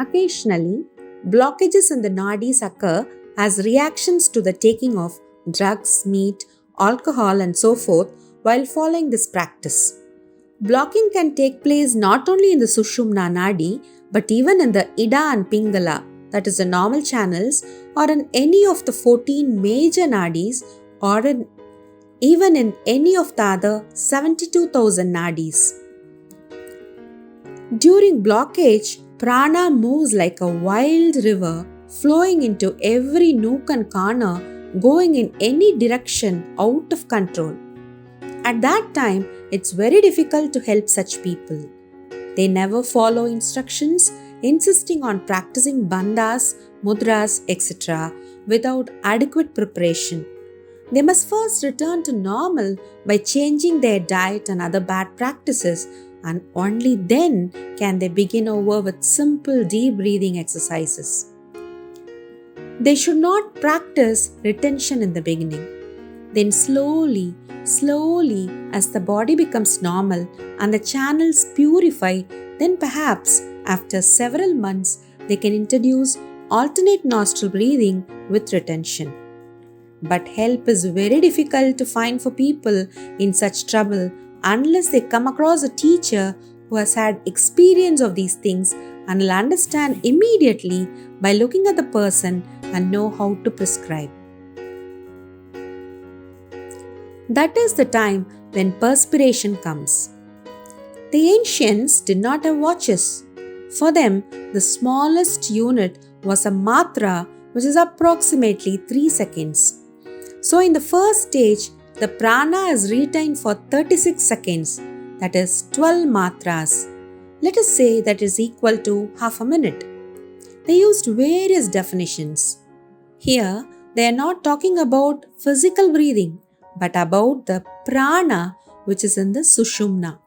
Occasionally, blockages in the nadis occur as reactions to the taking of drugs, meat, alcohol, and so forth while following this practice. Blocking can take place not only in the Sushumna Nadi but even in the Ida and Pingala, that is the normal channels, or in any of the 14 major nadis, or even in any of the other 72,000 nadis. During blockage, prana moves like a wild river, flowing into every nook and corner, going in any direction out of control. At that time, it's very difficult to help such people. They never follow instructions, insisting on practicing bandhas, mudras, etc. without adequate preparation. They must first return to normal by changing their diet and other bad practices, and only then can they begin over with simple deep breathing exercises. They should not practice retention in the beginning. Then slowly, as the body becomes normal and the channels purify, then perhaps after several months they can introduce alternate nostril breathing with retention. But help is very difficult to find for people in such trouble unless they come across a teacher who has had experience of these things and will understand immediately by looking at the person and know how to prescribe. That is the time when perspiration comes. The ancients did not have watches. For them, the smallest unit was a matra, which is approximately 3 seconds. So in the first stage, the prana is retained for 36 seconds, that is 12 matras. Let us say that is equal to half a minute. They used various definitions. Here, they are not talking about physical breathing, but about the prana which is in the sushumna.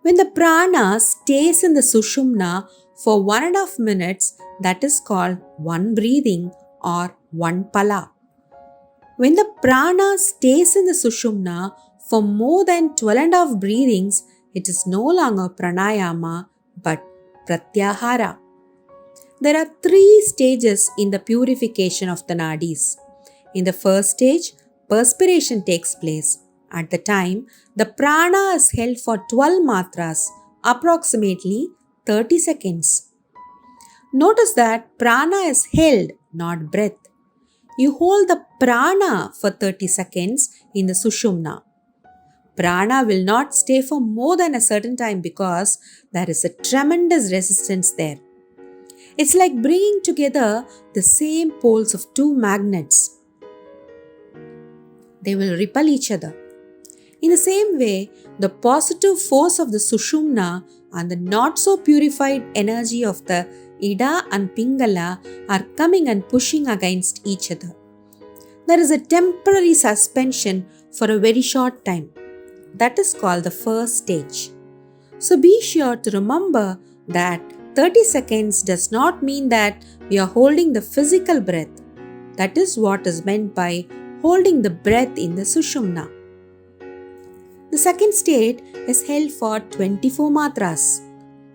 When the prana stays in the sushumna for 1.5 minutes, that is called one breathing or one pala. When the prana stays in the sushumna for more than 12.5 breathings, it is no longer pranayama but pratyahara. There are 3 stages in the purification of the nadis. In the first stage, perspiration takes place. At the time, the prana is held for 12 matras, approximately 30 seconds. Notice that prana is held, not breath. You hold the prana for 30 seconds in the sushumna. Prana will not stay for more than a certain time because there is a tremendous resistance there. It's like bringing together the same poles of 2 magnets. They will repel each other. In the same way, the positive force of the sushumna and the not so purified energy of the Ida and Pingala are coming and pushing against each other. There is a temporary suspension for a very short time. That is called the first stage. So be sure to remember that 30 seconds does not mean that we are holding the physical breath. That is what is meant by holding the breath in the sushumna. The second state is held for 24 matras.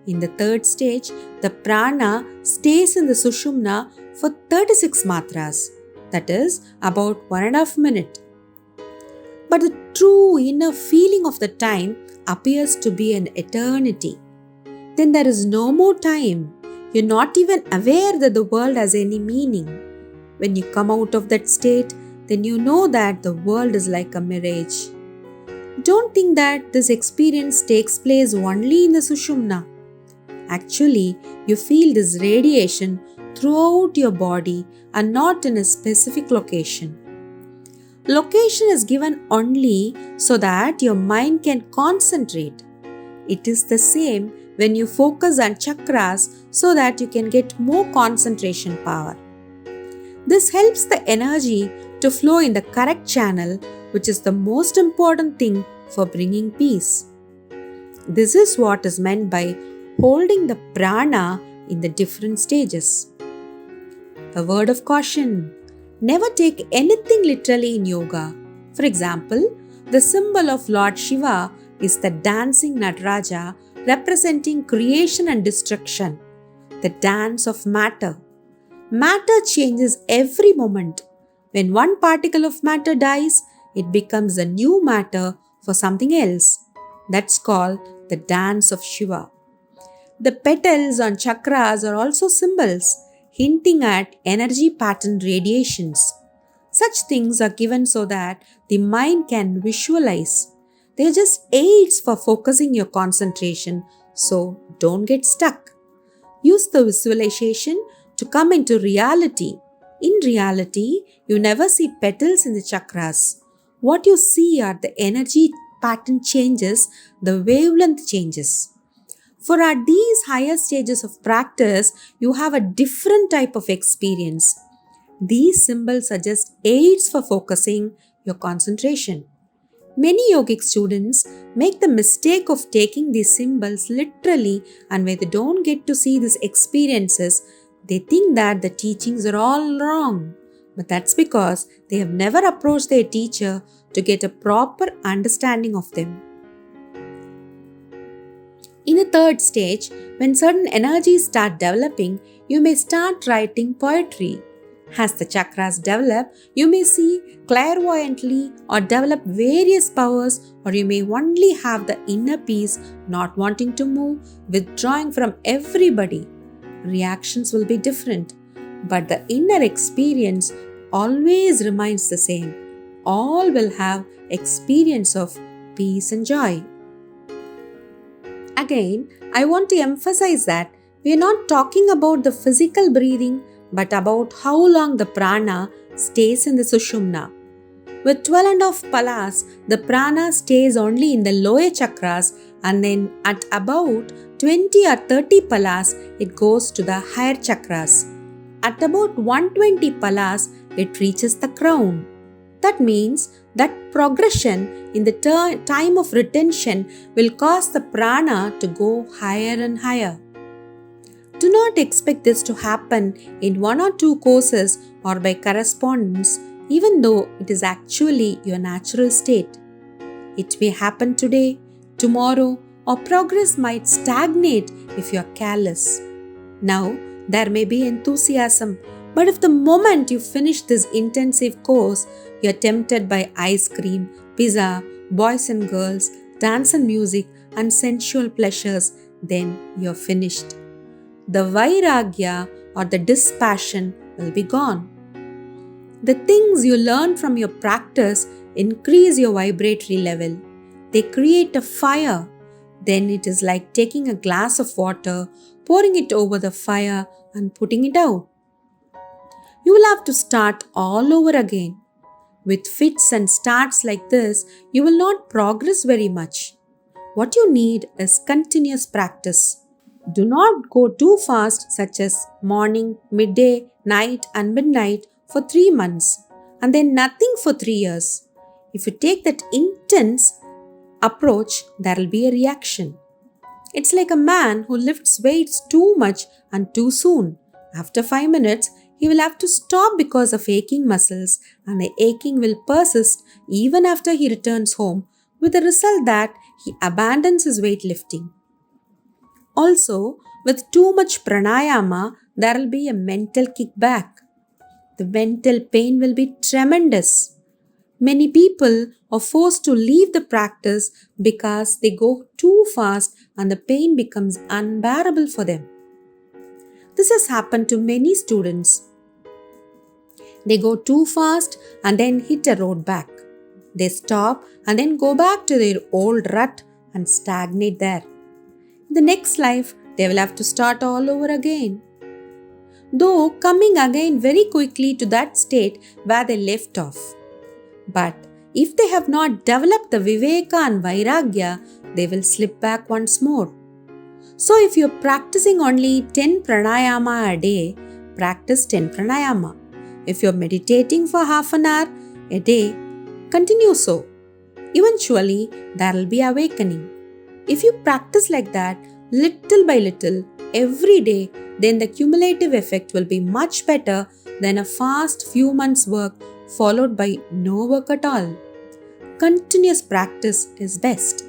In the third stage, the prana stays in the sushumna for 36 matras, that is about 1.5 minutes. But the true inner feeling of the time appears to be an eternity. Then there is no more time. You're not even aware that the world has any meaning. When you come out of that state, then you know that the world is like a mirage. Don't think that this experience takes place only in the sushumna. Actually, you feel this radiation throughout your body and not in a specific location. Location is given only so that your mind can concentrate. It is the same when you focus on chakras so that you can get more concentration power. This helps the energy to flow in the correct channel, which is the most important thing for bringing peace. This is what is meant by holding the prana in the different stages. A word of caution: never take anything literally in yoga. For example, the symbol of Lord Shiva is the dancing Nataraja representing creation and destruction. the dance of matter. Matter changes every moment. When one particle of matter dies, it becomes a new matter for something else. That's called the dance of Shiva. The petals on chakras are also symbols, hinting at energy pattern radiations. Such things are given so that the mind can visualize. They are just aids for focusing your concentration, so don't get stuck. Use the visualization to come into reality. In reality, you never see petals in the chakras. What you see are the energy pattern changes, the wavelength changes. For at these higher stages of practice, you have a different type of experience. These symbols are just aids for focusing your concentration. Many yogic students make the mistake of taking these symbols literally, and when they don't get to see these experiences, they think that the teachings are all wrong. But that's because they have never approached their teacher to get a proper understanding of them. In a third stage, when certain energies start developing, you may start writing poetry. As the chakras develop, you may see clairvoyantly or develop various powers, or you may only have the inner peace, not wanting to move, withdrawing from everybody. Reactions will be different, but the inner experience always remains the same. All will have experience of peace and joy. Again, I want to emphasize that we are not talking about the physical breathing, but about how long the prana stays in the sushumna. With 12.5 palas, the prana stays only in the lower chakras, and then at about 20 or 30 palas, it goes to the higher chakras. At about 120 palas, it reaches the crown. That means that progression in the time of retention will cause the prana to go higher and higher. Do not expect this to happen in 1 or 2 courses or by correspondence, even though it is actually your natural state. It may happen today, tomorrow, or progress might stagnate if you are careless. Now, there may be enthusiasm, but if the moment you finish this intensive course, you are tempted by ice cream, pizza, boys and girls, dance and music, and sensual pleasures, then you are finished. The vairagya or the dispassion will be gone. The things you learn from your practice increase your vibratory level. They create a fire. Then it is like taking a glass of water, pouring it over the fire, and putting it out. You will have to start all over again. With fits and starts like this, you will not progress very much. What you need is continuous practice. Do not go too fast, such as morning, midday, night, and midnight for 3 months, and then nothing for 3 years. If you take that intense approach, there will be a reaction. It's like a man who lifts weights too much and too soon. After 5 minutes, he will have to stop because of aching muscles, and the aching will persist even after he returns home, with the result that he abandons his weightlifting. Also, with too much pranayama, there will be a mental kickback. The mental pain will be tremendous. Many people are forced to leave the practice because they go too fast and the pain becomes unbearable for them. This has happened to many students. They go too fast and then hit a roadblock. They stop and then go back to their old rut and stagnate there. In the next life, they will have to start all over again. Though coming again very quickly to that state where they left off. But if they have not developed the viveka and vairagya, they will slip back once more. So if you are practicing only 10 pranayama a day, practice 10 pranayama. If you are meditating for half an hour a day, continue so. Eventually, there will be awakening. If you practice like that, little by little, every day, then the cumulative effect will be much better than a fast few months work followed by no work at all. Continuous practice is best.